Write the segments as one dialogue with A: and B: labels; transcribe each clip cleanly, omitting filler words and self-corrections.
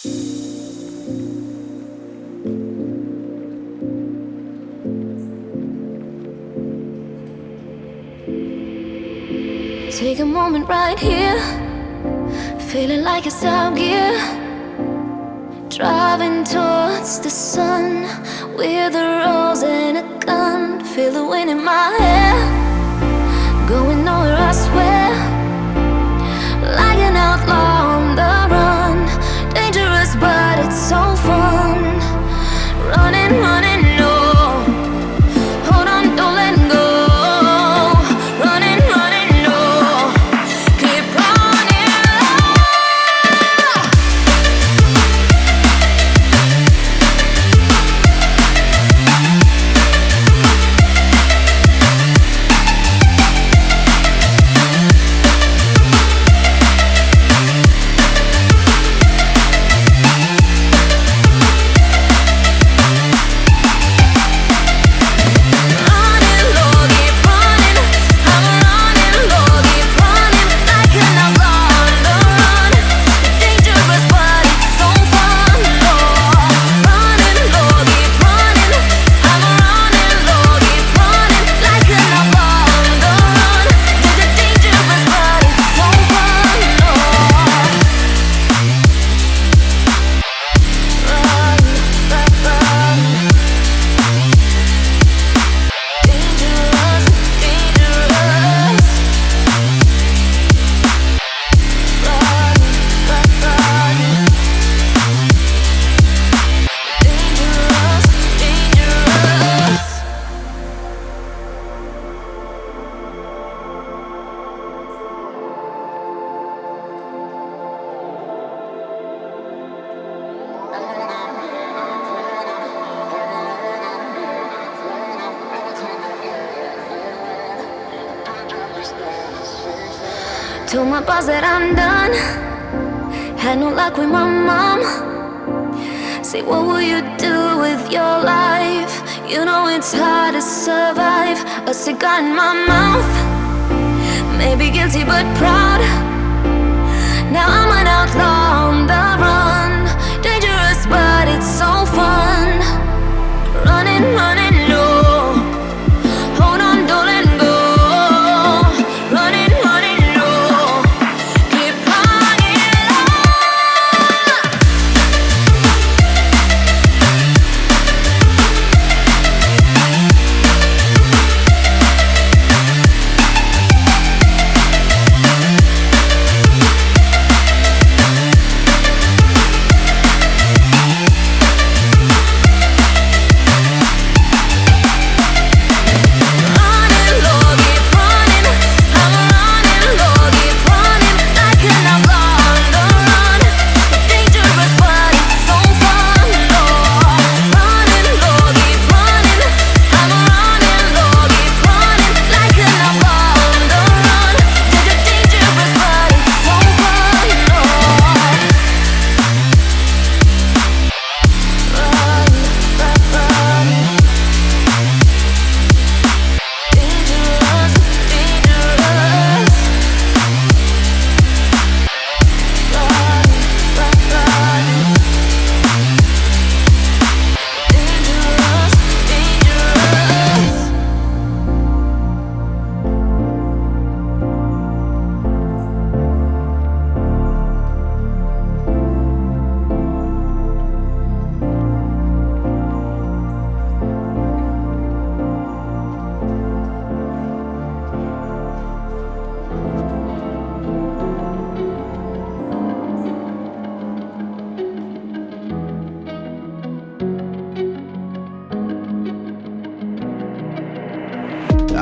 A: Take a moment right here, feeling like it's out gear. Driving towards the sun with a rose and a gun. Feel the wind in my hair, going nowhere I swear. Like an outlaw on the run, dangerous but it's so fun. Running, running, no, hold on, don't let go. Running, running, no, keep running. Told my boss that I'm done. Had no luck with my mom. Say, what will you do with your life? You know it's hard to survive. A cigar in my mouth, maybe guilty but proud. Now I'm an outlaw on the run, dangerous but it's so fun. Running, running, no, hold on, don't let go. Running, running, no, keep running.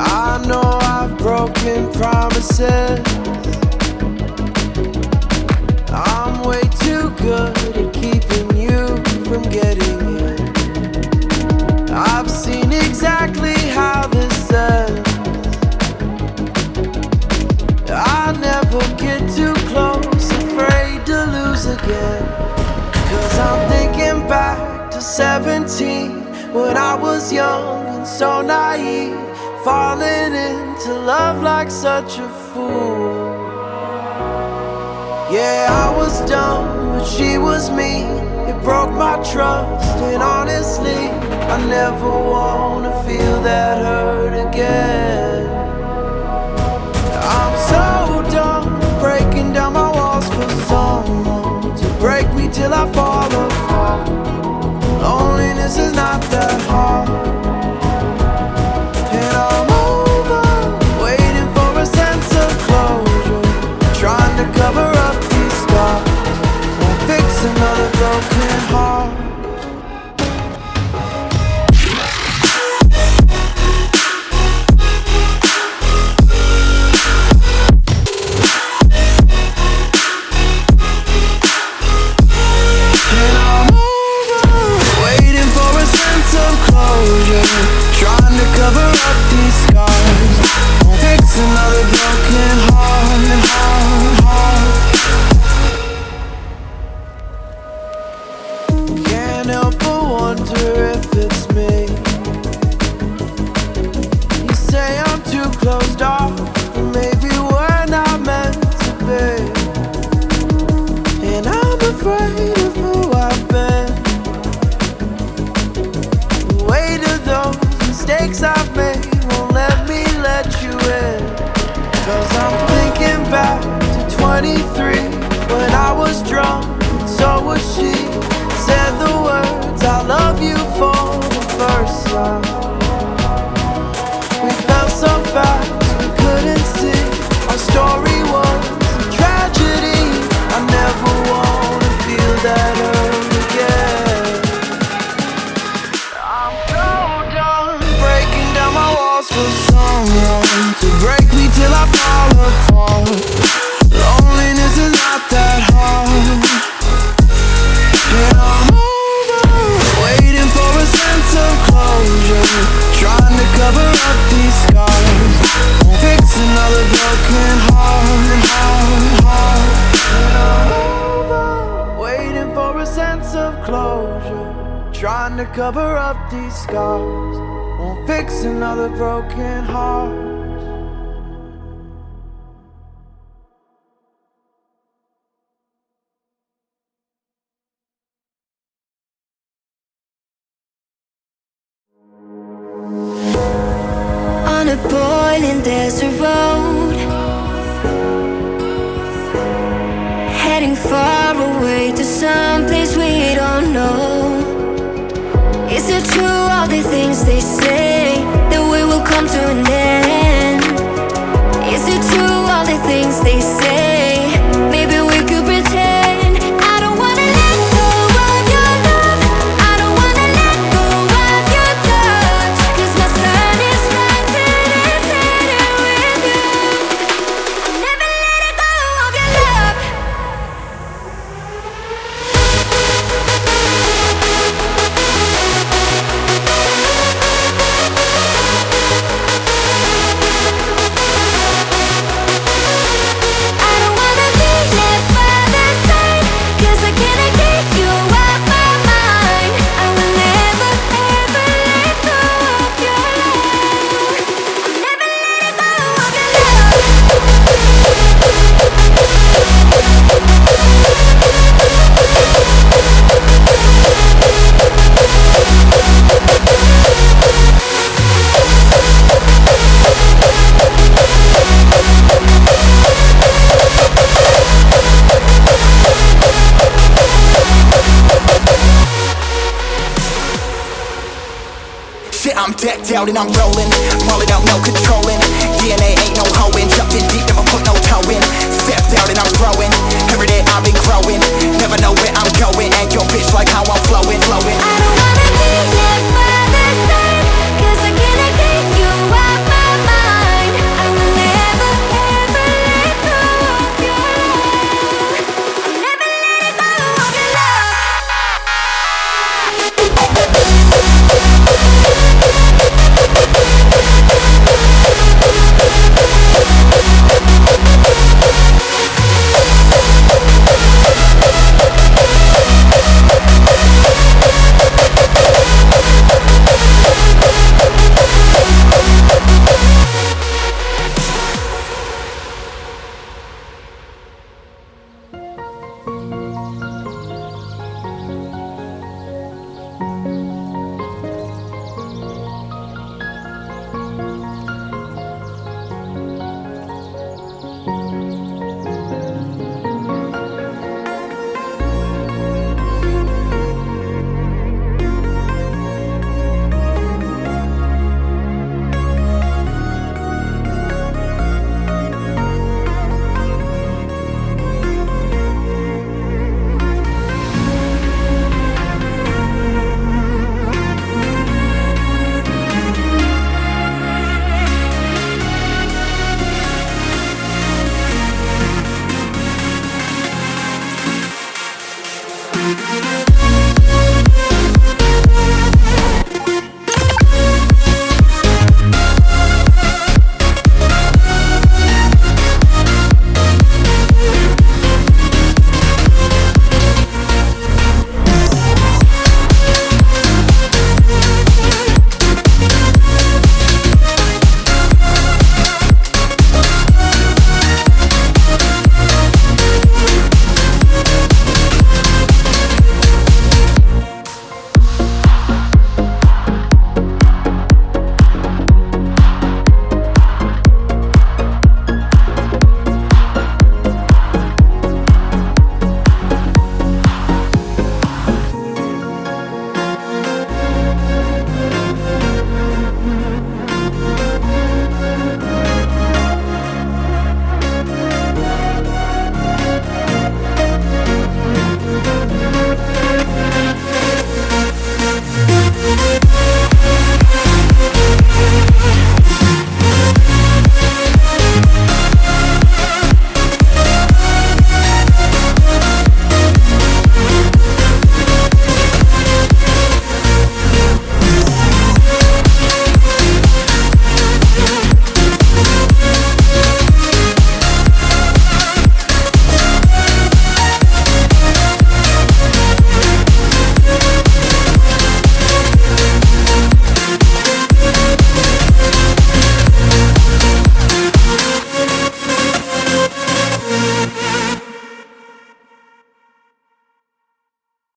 B: I know I've broken promises. I'm way too good at keeping you from getting in. I've seen exactly how this ends. I never get too close, afraid to lose again. 'Cause I'm thinking back to 17, when I was young and so naive, falling into love like such a fool. Yeah, I was dumb, but she was me. broke my trust, and honestly, I never wanna feel that hurt again. I'm so done breaking down my walls for someone to break me till I fall apart. Loneliness is not that hard, and I'm over waiting for a sense of closure, trying to cover up these scars, won't fix another broken heart. Trying to cover up these scars, won't fix another broken heart. Can't help but wonder if it's me. You say I'm too closed off, but maybe we're not meant to be. And I'm afraid of who I've been. The weight of those mistakes I've made won't let me let you in. 'Cause I'm thinking back to 23, when I was drunk and so was she. Said the words I love you for the first time. We felt so fast we couldn't see. Our story was a tragedy. I never wanna feel that hurt again. I'm so done breaking down my walls for someone to break me till I fall apart. Loneliness is not that hard, and I'm over waiting for a sense of closure, trying to cover up these scars, won't fix another broken heart. And I'm over waiting for a sense of closure, trying to cover up these scars, won't fix another broken heart.
A: On a boiling desert road, heading far away to some place we don't know. Is it true all the things they say, that we will come to an end? Is it true all the things they say? Maybe we could pretend. I don't wanna let go of your love, I don't wanna let go of your touch, 'cause my sun is rising and setting with you. I'll never let it go of your love. I don't wanna be left by the side, 'cause I cannot get you off my mind. I will never, ever let go of your love. I'll never let it go of your love.
C: Shit, I'm decked out and I'm rolling, rolling out, no controlling. DNA ain't no hoeing, jumped in deep, never put no toe in. Stepped out and I'm growing, every day I've been growing.